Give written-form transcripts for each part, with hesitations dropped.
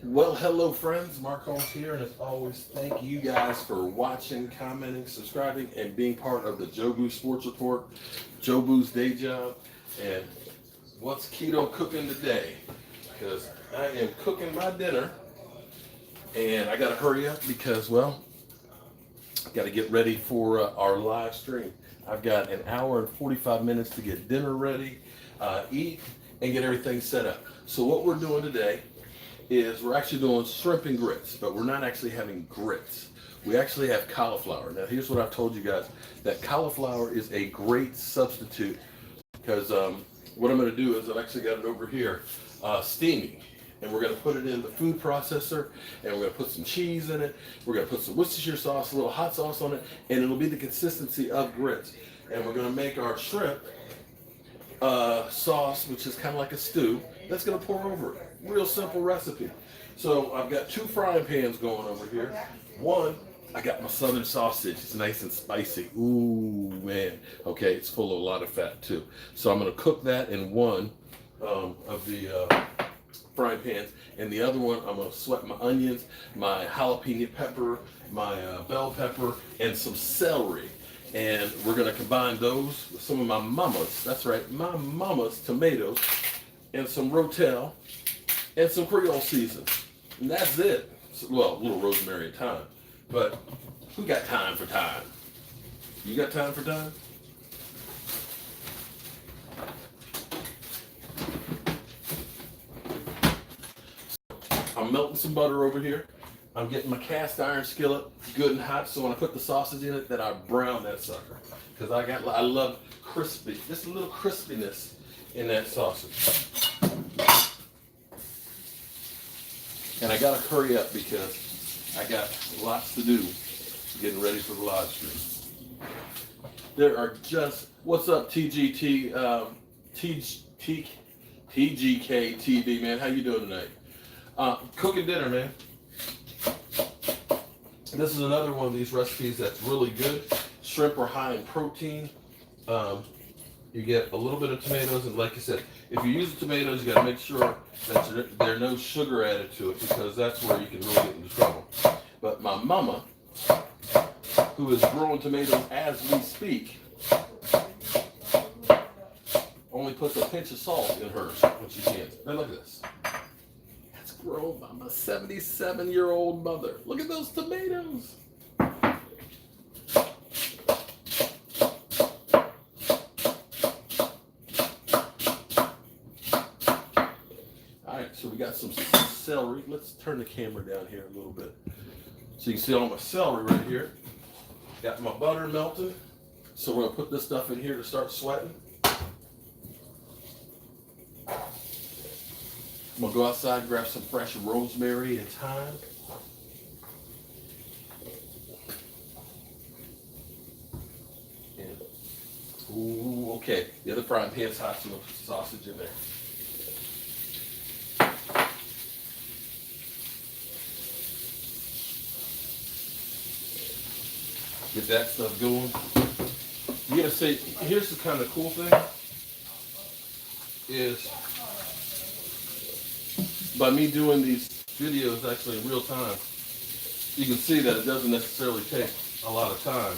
Well, hello friends, Mark Holmes here, and as always, thank you guys for watching, commenting, subscribing, and being part of the Jobu Sports Report, Jobu's day job. And what's Keto cooking today? Because I am cooking my dinner, and I gotta hurry up because, well, got to get ready for our live stream. I've got an hour and 45 minutes to get dinner ready, eat, and get everything set up. So what we're doing today is we're actually doing shrimp and grits, but we're not actually having grits. We actually have cauliflower. Now here's what I've told you guys, that cauliflower is a great substitute because what I'm going to do is I've actually got it over here steaming. And we're going to put it in the food processor, and we're going to put some cheese in it. We're going to put some Worcestershire sauce, a little hot sauce on it, and it'll be the consistency of grits. And we're going to make our shrimp sauce, which is kind of like a stew, that's going to pour over it. Real simple recipe. So I've got two frying pans going over here. One, I got my southern sausage. It's nice and spicy. Ooh, man. Okay, it's full of a lot of fat, too. So I'm going to cook that in one of the frying pans, and the other one I'm going to sweat my onions, my jalapeno pepper, my bell pepper, and some celery. And we're going to combine those with some of my mama's, that's right, my mama's tomatoes, and some rotel, and some Creole seasoning. And that's it. Well, a little rosemary at time. But who got time for time? You got time for time? I'm melting some butter over here. I'm getting my cast iron skillet good and hot, so when I put the sausage in it, that I brown that sucker. Because I love crispy, just a little crispiness in that sausage. And I gotta hurry up because I got lots to do getting ready for the live stream. There are just, what's up TGT, TGK TV, man, how you doing tonight? Cooking dinner, man. This is another one of these recipes that's really good. Shrimp are high in protein. You get a little bit of tomatoes, and like I said, if you use the tomatoes, you got to make sure that there's no sugar added to it, because that's where you can really get into trouble. But my mama, who is growing tomatoes as we speak, only puts a pinch of salt in hers when she cans it. Now look at this. Grown by my 77-year-old mother. Look at those tomatoes. Alright, so we got some celery. Let's turn the camera down here a little bit so you can see all my celery right here. Got my butter melting. So we're going to put this stuff in here to start sweating. I'm going to go outside and grab some fresh rosemary and thyme. And, ooh, okay. The other frying pan's hot, so we'll put the sausage in there. Get that stuff going. You gotta say, here's the kind of cool thing is, by me doing these videos actually in real time, you can see that it doesn't necessarily take a lot of time,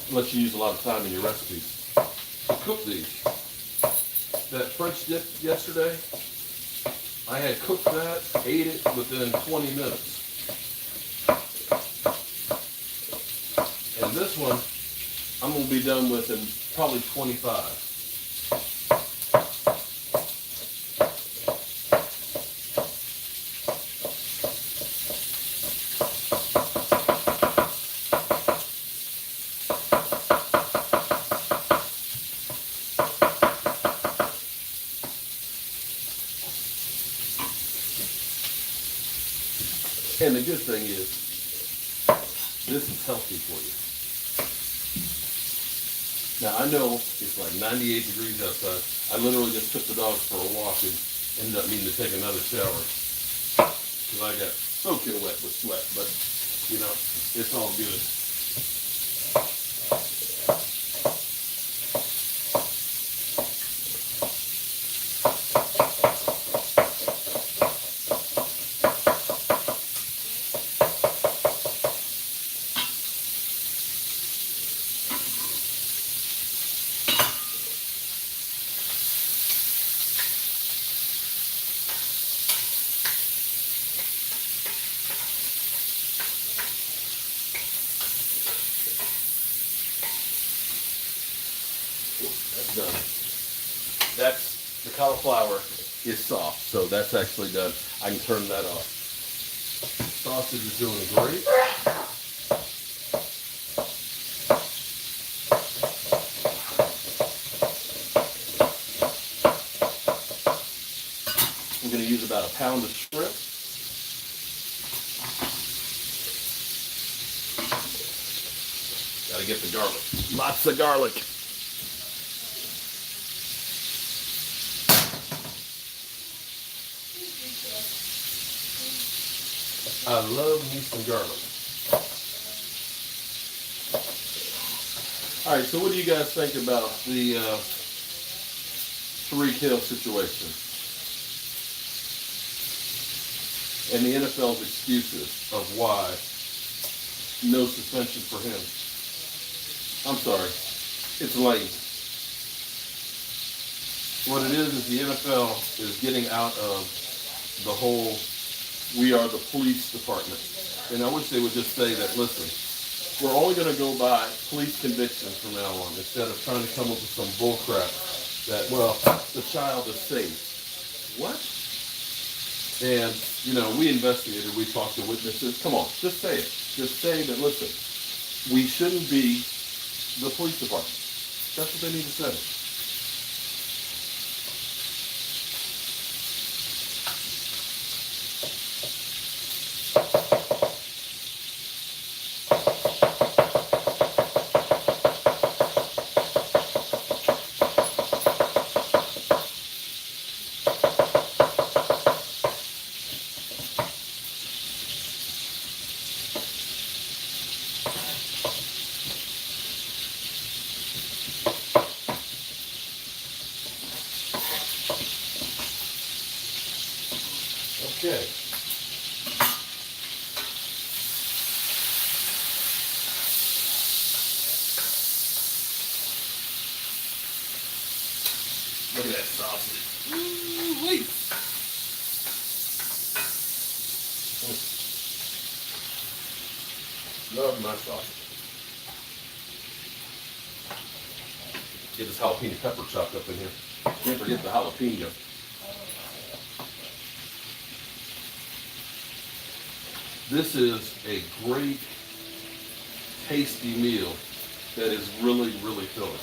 unless you use a lot of time in your recipes, to cook these. That French dip yesterday, I had cooked that, ate it within 20 minutes. And this one, I'm going to be done with in probably 25. And the good thing is, this is healthy for you. Now I know it's like 98 degrees outside. I literally just took the dogs for a walk and ended up needing to take another shower because I got soaking wet with sweat, but you know, it's all good. done. The cauliflower is soft, so that's actually done. I can turn that off. Sausage is doing great. I'm going to use about a pound of shrimp. Got to get the garlic. Lots of garlic. I love me some garlic. All right, so what do you guys think about the Tyreek Hill situation and the NFL's excuses of why no suspension for him? I'm sorry, it's lame. What it is the NFL is getting out of the whole we are the police department. And I wish they would just say that, listen, we're only going to go by police convictions from now on instead of trying to come up with some bull crap that, well, the child is safe. What? And, you know, we investigated, we talked to witnesses. Come on, just say it. Just say that, listen, we shouldn't be the police department. That's what they need to say. Okay. Look at that sausage. Ooh-wee. Love my sausage. Get this jalapeno pepper chopped up in here. Can't forget the jalapeno. This is a great, tasty meal that is really, really filling.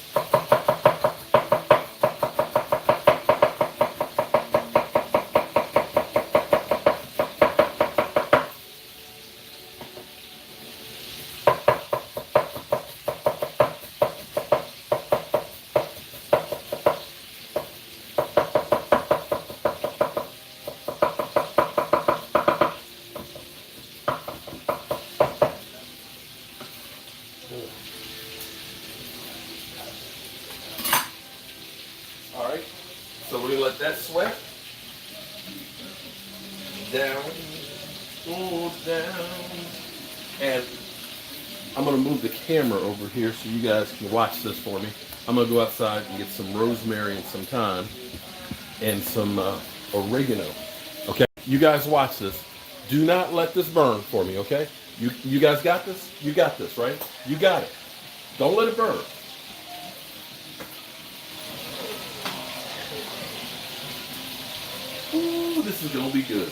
All right, so we're gonna let that sweat down, go down, and I'm gonna move the camera over here so you guys can watch this for me. I'm gonna go outside and get some rosemary and some thyme and some oregano. Okay, you guys watch this. Do not let this burn for me. Okay, you guys got this? You got this, right? You got it. Don't let it burn. Ooh, this is gonna be good.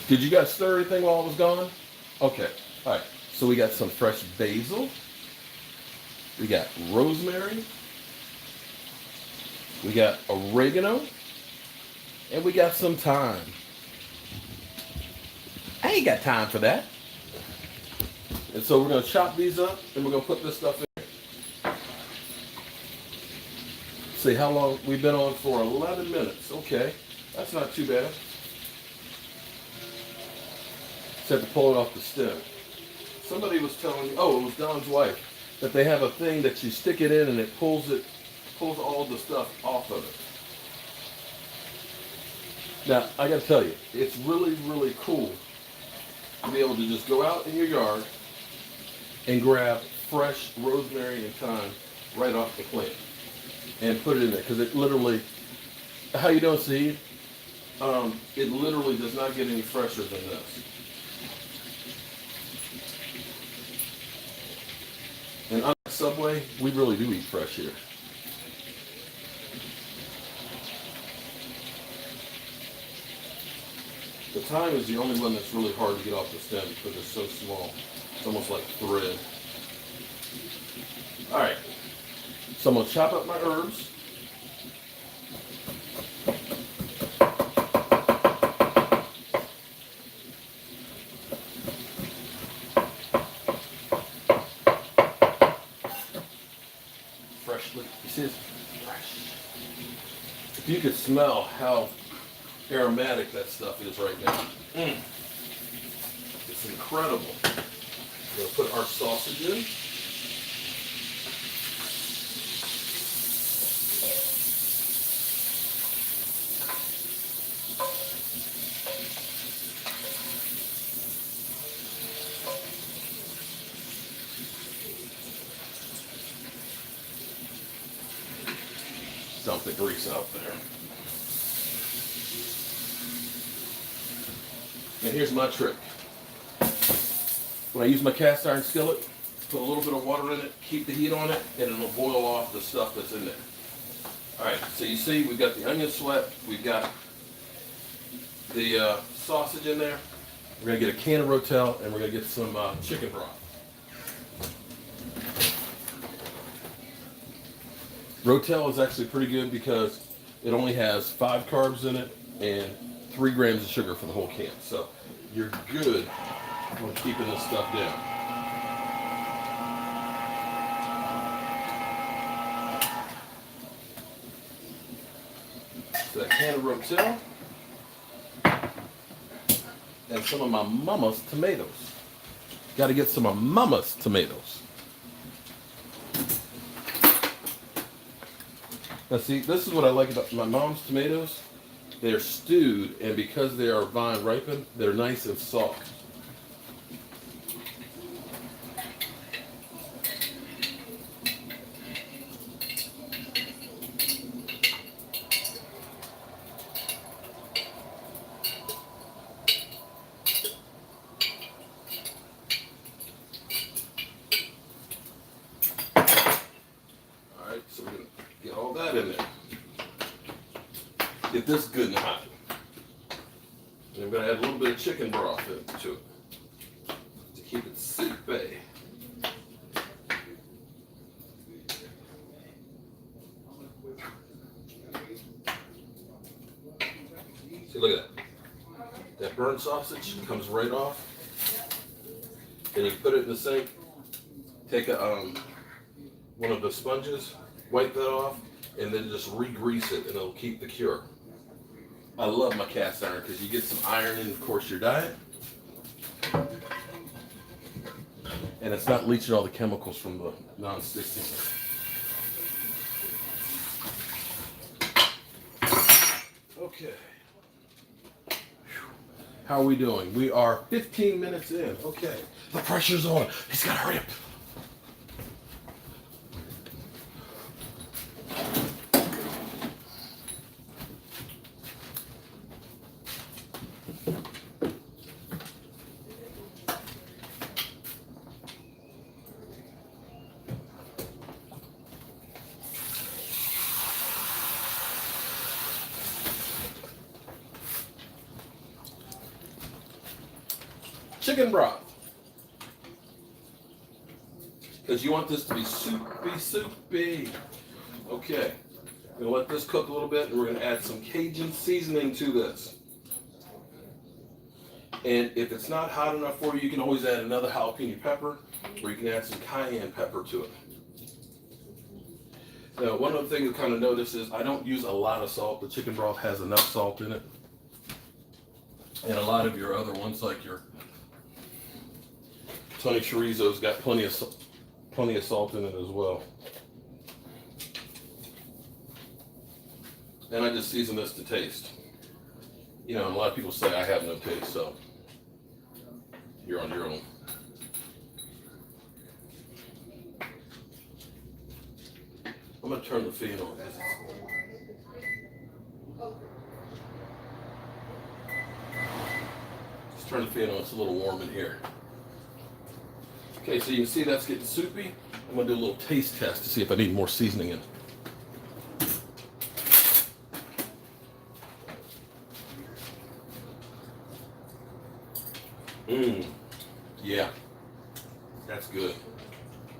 Did you guys stir anything while I was gone? Okay. All right. So we got some fresh basil. We got rosemary. We got oregano. And we got some thyme. I ain't got time for that. And so we're going to chop these up and we're going to put this stuff in. See how long we've been on for 11 minutes. Okay. That's not too bad. Just have to pull it off the stem. Somebody was telling me, oh, it was Don's wife, that they have a thing that you stick it in and it pulls all the stuff off of it. Now, I got to tell you, it's really, really cool to be able to just go out in your yard and grab fresh rosemary and thyme right off the plant and put it in there. Because it literally, how you doing, Steve? It literally does not get any fresher than this. And on Subway, we really do eat fresh here. The thyme is the only one that's really hard to get off the stem because it's so small. It's almost like thread. All right. So I'm going to chop up my herbs. Freshly. You see, it's fresh. If you could smell how aromatic that stuff is right now. It's incredible. We're going to put our sausage in. Dump the grease out there. And here's my trick. When I use my cast iron skillet, put a little bit of water in it, keep the heat on it, and it'll boil off the stuff that's in there. All right, so you see we've got the onion sweat, we've got the sausage in there. We're gonna get a can of Rotel, and we're gonna get some chicken broth. Rotel is actually pretty good because it only has 5 carbs in it and 3 grams of sugar for the whole can. So you're good on keeping this stuff down. So that can of Rotel and some of my mama's tomatoes. Got to get some of mama's tomatoes. Now see, this is what I like about my mom's tomatoes. They're stewed, and because they are vine ripened, they're nice and soft. All right, so we're gonna get all that in there. Get this good and hot. And I'm going to add a little bit of chicken broth into it to keep it soupy. See, look at that. That burnt sausage comes right off. Then you put it in the sink. Take a, one of the sponges, wipe that off, and then just re-grease it, and it'll keep the cure. I love my cast iron because you get some iron in, of course, your diet. And it's not leaching all the chemicals from the non-stick thing. Okay. How are we doing? We are 15 minutes in. Okay. The pressure's on. He's got to hurry up. chicken broth. Because you want this to be soupy. Okay, we're gonna let this cook a little bit, and we're gonna add some Cajun seasoning to this. And if it's not hot enough for you, you can always add another jalapeno pepper, or you can add some cayenne pepper to it. Now, one other thing to kind of notice is I don't use a lot of salt. The chicken broth has enough salt in it. And a lot of your other ones, like your Tony Chorizo's, got plenty of salt in it as well. And I just season this to taste. You know, and a lot of people say I have no taste, so you're on your own. I'm going to turn the fan on. Just turn the fan on. It's a little warm in here. Okay, so you can see that's getting soupy. I'm going to do a little taste test to see if I need more seasoning in. Yeah, that's good.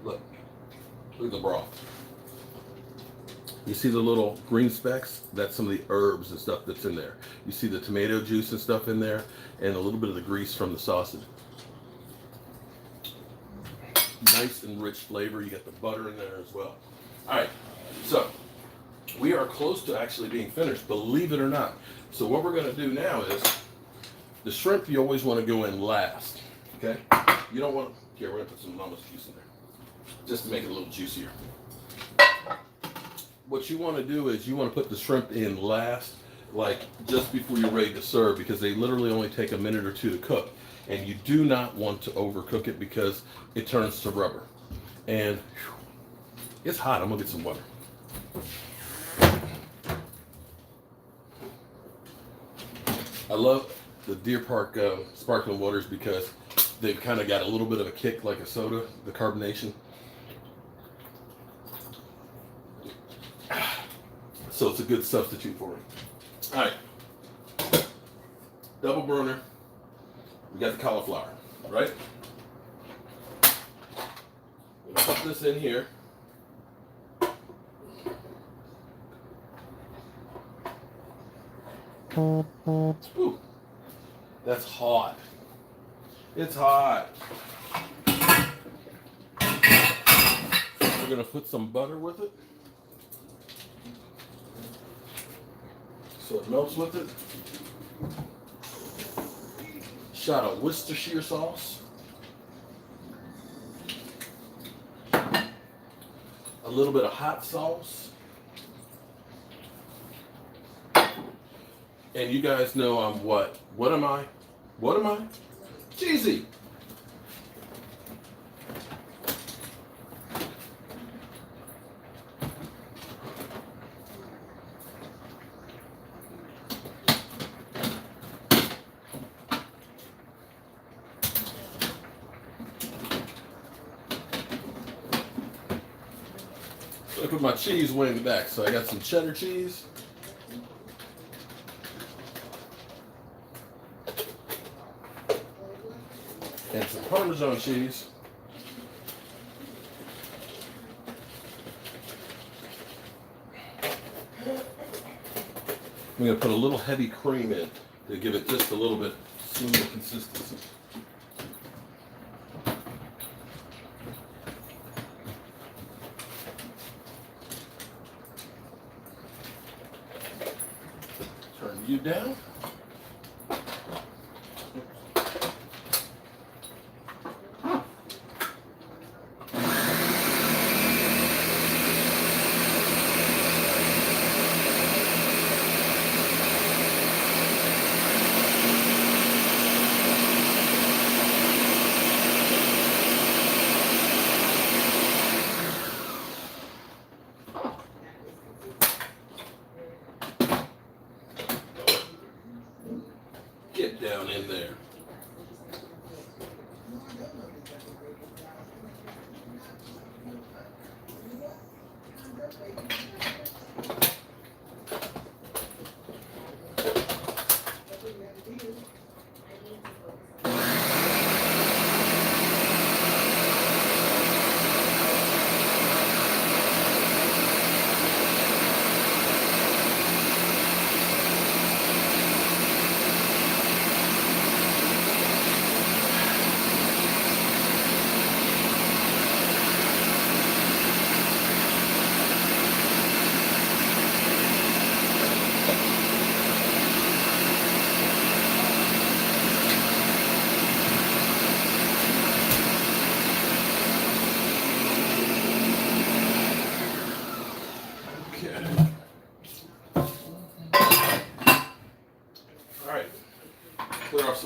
Look at the broth. You see the little green specks? That's some of the herbs and stuff that's in there. You see the tomato juice and stuff in there, and a little bit of the grease from the sausage. Nice and rich flavor. You got the butter in there as well. All right, so we are close to actually being finished, believe it or not. So what we're going to do now is, the shrimp you always want to go in last, okay? You don't want to, here, we're going to put some lemon juice in there, just to make it a little juicier. What you want to do is you want to put the shrimp in last, like just before you're ready to serve, because they literally only take a minute or two to cook. And you do not want to overcook it because it turns to rubber. And it's hot. I'm going to get some water. I love the Deer Park sparkling waters because they've kind of got a little bit of a kick like a soda, the carbonation. So it's a good substitute for it. All right, double burner. We got the cauliflower, right? I'm gonna put this in here. Ooh, that's hot. It's hot. We're gonna put some butter with it, so it melts with it. Shot of Worcestershire sauce. A little bit of hot sauce. And you guys know I'm what? What am I? What am I? Cheesy. So I put my cheese way in the back. So I got some cheddar cheese. And some Parmesan cheese. I'm going to put a little heavy cream in to give it just a little bit smoother consistency. Turn you down.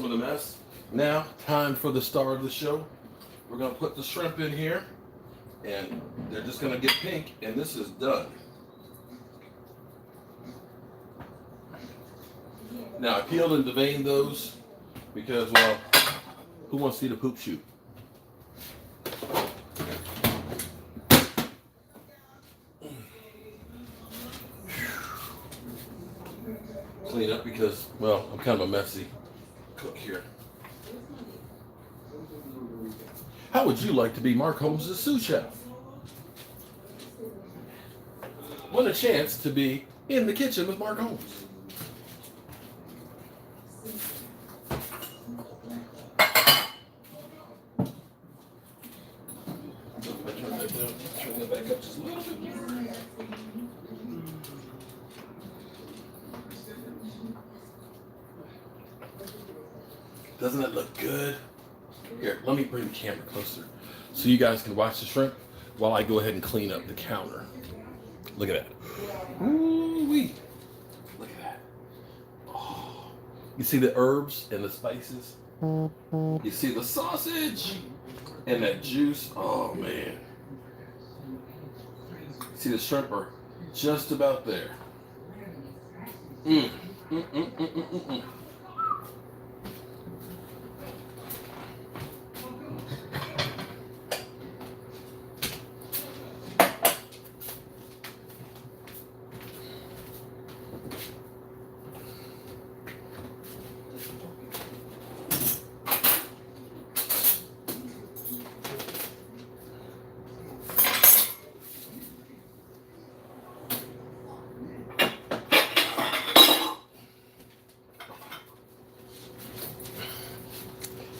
some of the mess. Now, time for the star of the show. We're gonna put the shrimp in here, and they're just gonna get pink, and this is done. Now, I peeled and deveined those because, well, who wants to see the poop shoot? Clean up because, well, I'm kind of a messy cook here. How would you like to be Mark Holmes' sous chef? What a chance to be in the kitchen with Mark Holmes. Turn that back up just a little bit more. Doesn't it look good? Here, let me bring the camera closer so you guys can watch the shrimp while I go ahead and clean up the counter. Look at that. Ooh-wee. Look at that. Oh. You see the herbs and the spices? You see the sausage and that juice? Oh, man. See, the shrimp are just about there.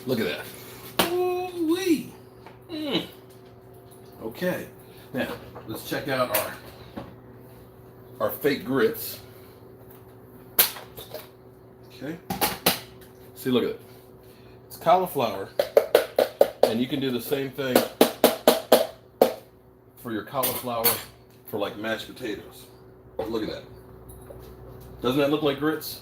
Look at that. Ooh-wee. Okay. Now, let's check out our fake grits. Okay. See, look at it. It's cauliflower. And you can do the same thing for your cauliflower for like mashed potatoes. Look at that. Doesn't that look like grits?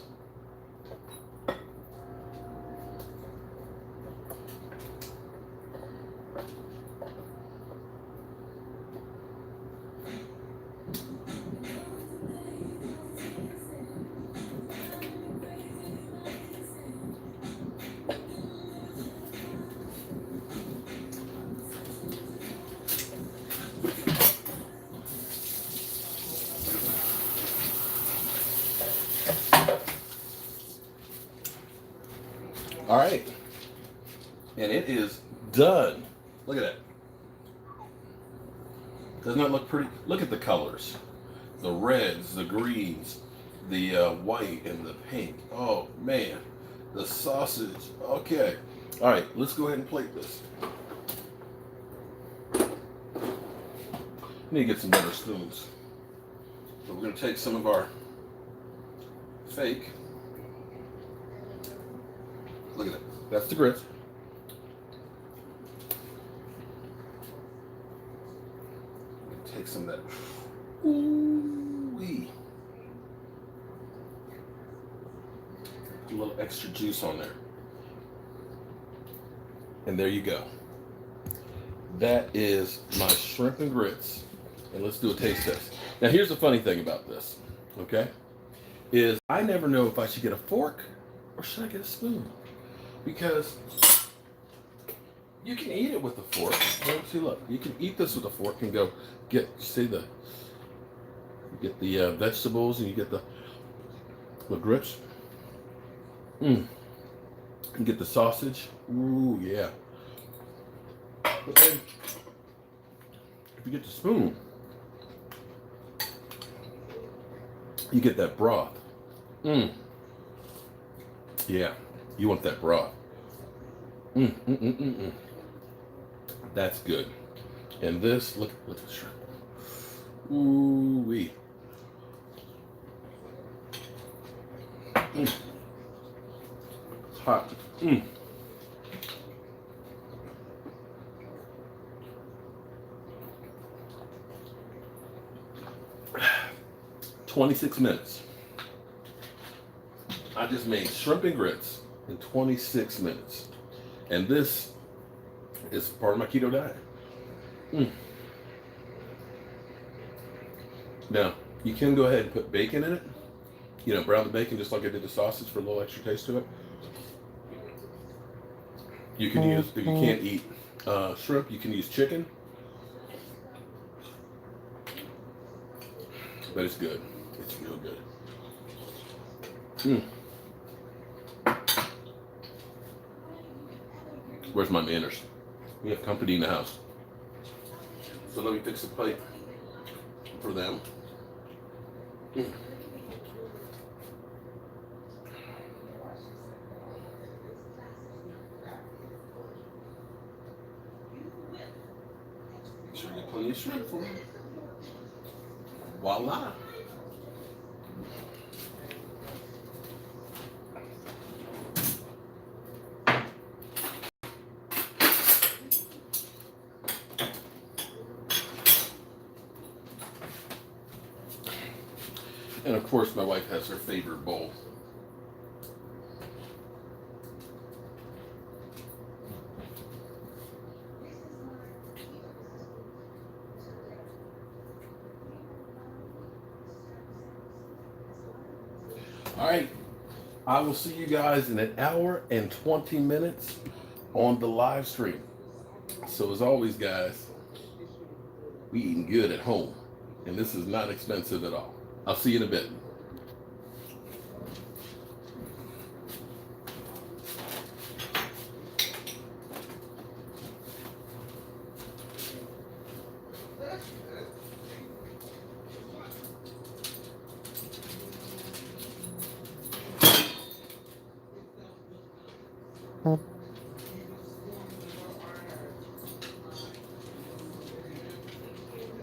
All right, and it is done. Look at that. Doesn't that look pretty? Look at the colors. The reds, the greens, the white, and the pink. Oh, man. The sausage. Okay. All right, let's go ahead and plate this. Need to get some better spoons. So we're going to take some of our fake. Look at that. That's the grits. Take some of that. Ooh-wee. A little extra juice on there. And there you go. That is my shrimp and grits. And let's do a taste test. Now here's the funny thing about this, okay? Is I never know if I should get a fork or should I get a spoon? Because you can eat it with a fork. See, look, you can eat this with a fork and go get, see the, you get the vegetables and you get the grits. And get the sausage. Ooh, yeah. But then, if you get the spoon, you get that broth. Yeah, you want that broth. That's good. And this, look at the shrimp. Ooh-wee. It's hot. 26 minutes. I just made shrimp and grits in 26 minutes. And this is part of my keto diet. Now, you can go ahead and put bacon in it. You know, brown the bacon just like I did the sausage for a little extra taste to it. You can use, if you can't eat shrimp, you can use chicken. But it's good. It's real good. Where's my manners? We have company in the house. So let me fix a plate for them. Make sure you get plenty of shrimp for them. Voila. And of course, my wife has her favorite bowl. All right, I will see you guys in an hour and 20 minutes on the live stream. So as always, guys, we eating good at home, and this is not expensive at all. I'll see you in a bit.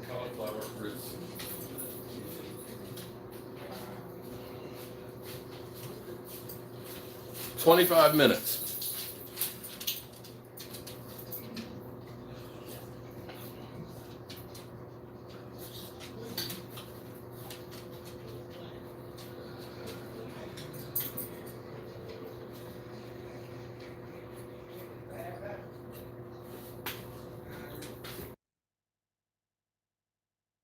Cauliflower fruits. 25 minutes.